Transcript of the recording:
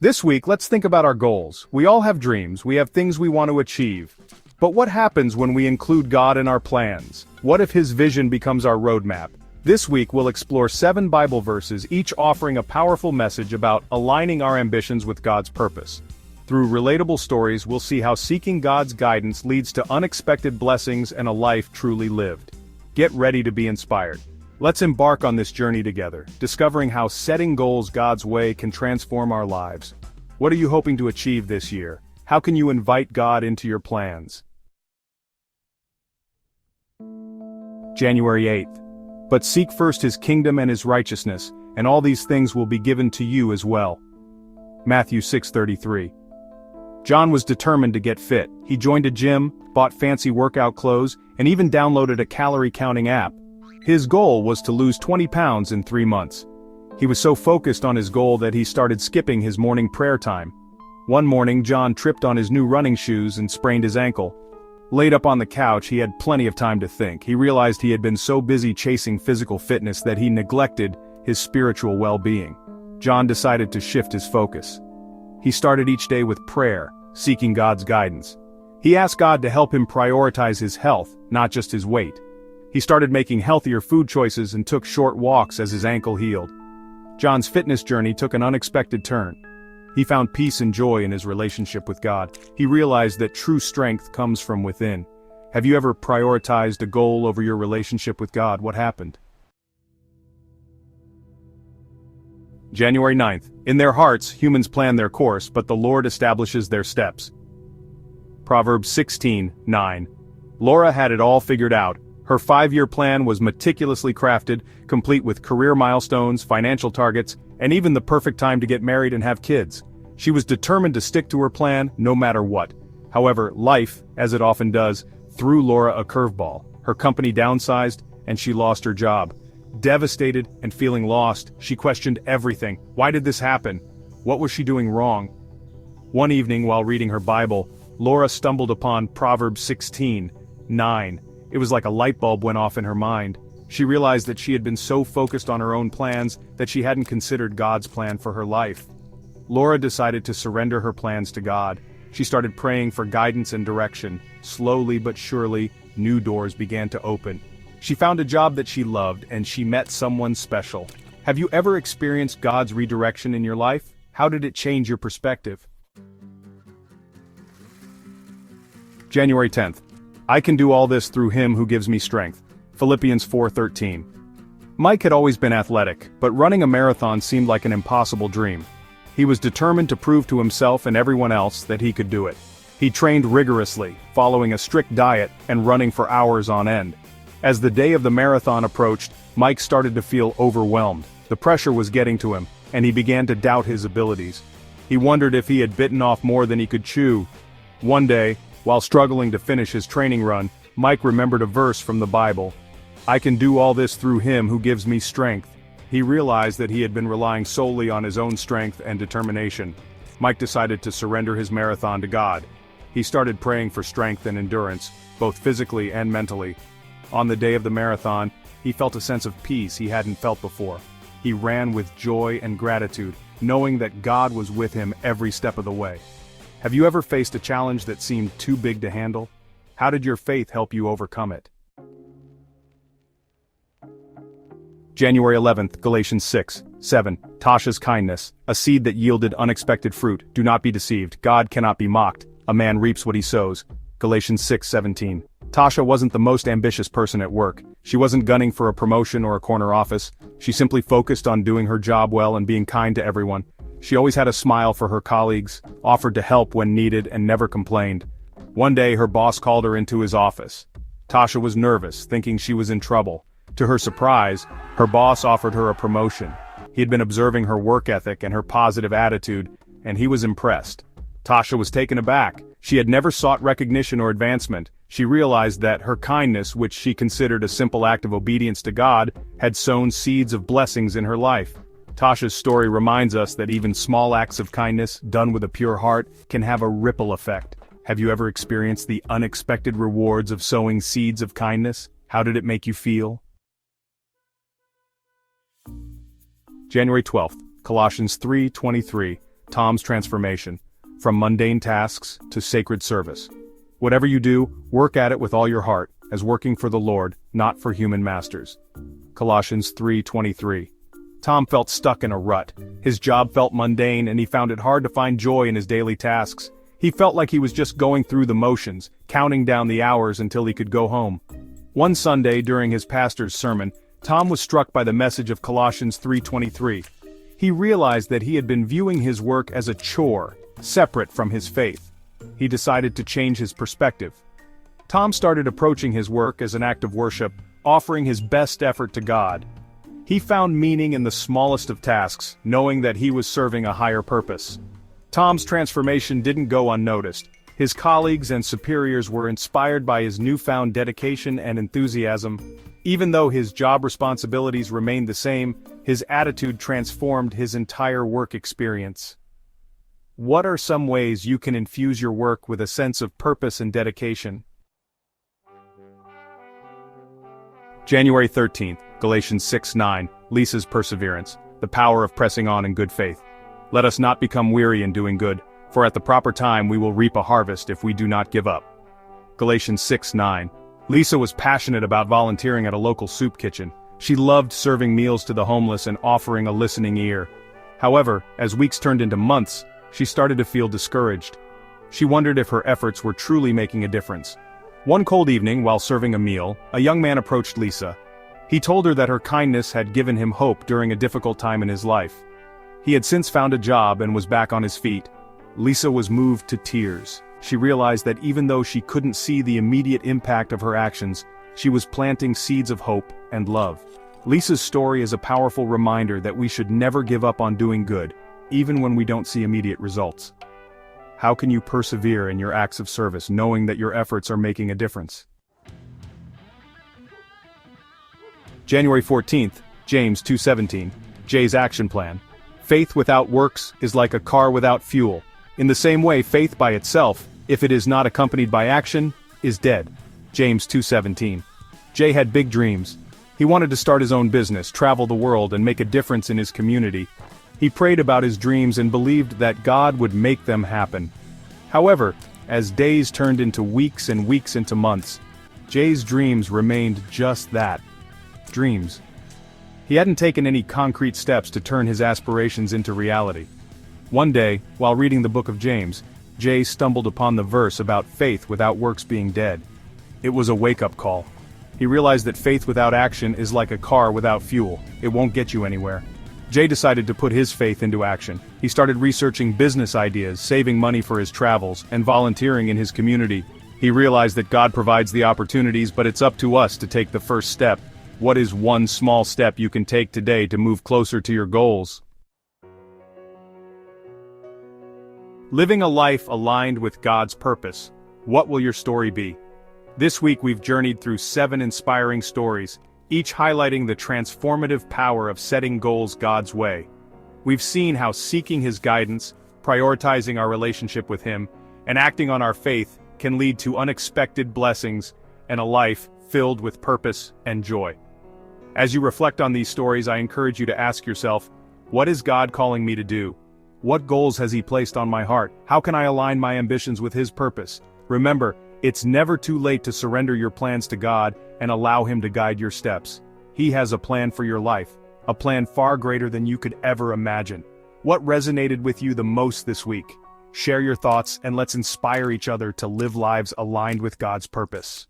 This week, let's think about our goals. We all have dreams, we have things we want to achieve. But what happens when we include God in our plans? What if His vision becomes our roadmap? This week we'll explore 7 Bible verses, each offering a powerful message about aligning our ambitions with God's purpose. Through relatable stories, we'll see how seeking God's guidance leads to unexpected blessings and a life truly lived. Get ready to be inspired. Let's embark on this journey together, discovering how setting goals God's way can transform our lives. What are you hoping to achieve this year? How can you invite God into your plans? January 8th. But seek first His kingdom and His righteousness, and all these things will be given to you as well. Matthew 6:33. John was determined to get fit. He joined a gym, bought fancy workout clothes, and even downloaded a calorie-counting app. His goal was to lose 20 pounds in 3 months. He was so focused on his goal that he started skipping his morning prayer time. One morning, John tripped on his new running shoes and sprained his ankle. Laid up on the couch, he had plenty of time to think. He realized he had been so busy chasing physical fitness that he neglected his spiritual well-being. John decided to shift his focus. He started each day with prayer, seeking God's guidance. He asked God to help him prioritize his health, not just his weight. He started making healthier food choices and took short walks as his ankle healed. John's fitness journey took an unexpected turn. He found peace and joy in his relationship with God. He realized that true strength comes from within. Have you ever prioritized a goal over your relationship with God? What happened? January 9th. In their hearts, humans plan their course, but the Lord establishes their steps. Proverbs 16:9. Laura had it all figured out. Her 5-year plan was meticulously crafted, complete with career milestones, financial targets, and even the perfect time to get married and have kids. She was determined to stick to her plan, no matter what. However, life, as it often does, threw Laura a curveball. Her company downsized, and she lost her job. Devastated and feeling lost, she questioned everything. Why did this happen? What was she doing wrong? One evening while reading her Bible, Laura stumbled upon Proverbs 16:9. It was like a light bulb went off in her mind. She realized that she had been so focused on her own plans that she hadn't considered God's plan for her life. Laura decided to surrender her plans to God. She started praying for guidance and direction. Slowly but surely, new doors began to open. She found a job that she loved, and she met someone special. Have you ever experienced God's redirection in your life? How did it change your perspective? January 10th. I can do all this through Him who gives me strength. Philippians 4:13. Mike had always been athletic, but running a marathon seemed like an impossible dream. He was determined to prove to himself and everyone else that he could do it. He trained rigorously, following a strict diet and running for hours on end. As the day of the marathon approached, Mike started to feel overwhelmed. The pressure was getting to him, and he began to doubt his abilities. He wondered if he had bitten off more than he could chew. One day, while struggling to finish his training run, Mike remembered a verse from the Bible. I can do all this through Him who gives me strength. He realized that he had been relying solely on his own strength and determination. Mike decided to surrender his marathon to God. He started praying for strength and endurance, both physically and mentally. On the day of the marathon, he felt a sense of peace he hadn't felt before. He ran with joy and gratitude, knowing that God was with him every step of the way. Have you ever faced a challenge that seemed too big to handle? How did your faith help you overcome it? January 11th, Galatians 6:7. Tasha's kindness, a seed that yielded unexpected fruit. Do not be deceived. God cannot be mocked. A man reaps what he sows. Galatians 6:17. Tasha wasn't the most ambitious person at work. She wasn't gunning for a promotion or a corner office. She simply focused on doing her job well and being kind to everyone. She always had a smile for her colleagues, offered to help when needed, and never complained. One day her boss called her into his office. Tasha was nervous, thinking she was in trouble. To her surprise, her boss offered her a promotion. He had been observing her work ethic and her positive attitude, and he was impressed. Tasha was taken aback. She had never sought recognition or advancement. She realized that her kindness, which she considered a simple act of obedience to God, had sown seeds of blessings in her life. Tasha's story reminds us that even small acts of kindness, done with a pure heart, can have a ripple effect. Have you ever experienced the unexpected rewards of sowing seeds of kindness? How did it make you feel? January 12th, Colossians 3:23. Tom's transformation. From mundane tasks to sacred service. Whatever you do, work at it with all your heart, as working for the Lord, not for human masters. Colossians 3:23. Tom felt stuck in a rut. His job felt mundane and he found it hard to find joy in his daily tasks. He felt like he was just going through the motions, counting down the hours until he could go home. One Sunday during his pastor's sermon, Tom was struck by the message of Colossians 3:23. He realized that he had been viewing his work as a chore, separate from his faith. He decided to change his perspective. Tom started approaching his work as an act of worship, offering his best effort to God. He found meaning in the smallest of tasks, knowing that he was serving a higher purpose. Tom's transformation didn't go unnoticed. His colleagues and superiors were inspired by his newfound dedication and enthusiasm. Even though his job responsibilities remained the same, his attitude transformed his entire work experience. What are some ways you can infuse your work with a sense of purpose and dedication? January 13th, Galatians 6:9, Lisa's perseverance, the power of pressing on in good faith. Let us not become weary in doing good, for at the proper time we will reap a harvest if we do not give up. Galatians 6:9. Lisa was passionate about volunteering at a local soup kitchen. She loved serving meals to the homeless and offering a listening ear. However, as weeks turned into months, she started to feel discouraged. She wondered if her efforts were truly making a difference. One cold evening, while serving a meal, a young man approached Lisa. He told her that her kindness had given him hope during a difficult time in his life. He had since found a job and was back on his feet. Lisa was moved to tears. She realized that even though she couldn't see the immediate impact of her actions, she was planting seeds of hope and love. Lisa's story is a powerful reminder that we should never give up on doing good, even when we don't see immediate results. How can you persevere in your acts of service knowing that your efforts are making a difference? January 14th, James 2:17, Jay's action plan. Faith without works is like a car without fuel. In the same way, faith by itself, if it is not accompanied by action, is dead. James 2:17. Jay had big dreams. He wanted to start his own business, travel the world, and make a difference in his community. He prayed about his dreams and believed that God would make them happen. However, as days turned into weeks and weeks into months, Jay's dreams remained just that. Dreams. He hadn't taken any concrete steps to turn his aspirations into reality. One day, while reading the book of James, Jay stumbled upon the verse about faith without works being dead. It was a wake-up call. He realized that faith without action is like a car without fuel. It won't get you anywhere. Jay decided to put his faith into action. He started researching business ideas, saving money for his travels, and volunteering in his community. He realized that God provides the opportunities, but it's up to us to take the first step. What is one small step you can take today to move closer to your goals? Living a life aligned with God's purpose. What will your story be? This week we've journeyed through 7 inspiring stories, each highlighting the transformative power of setting goals God's way. We've seen how seeking His guidance, prioritizing our relationship with Him, and acting on our faith can lead to unexpected blessings and a life filled with purpose and joy. As you reflect on these stories, I encourage you to ask yourself, what is God calling me to do? What goals has He placed on my heart? How can I align my ambitions with His purpose? Remember, it's never too late to surrender your plans to God and allow Him to guide your steps. He has a plan for your life, a plan far greater than you could ever imagine. What resonated with you the most this week? Share your thoughts and let's inspire each other to live lives aligned with God's purpose.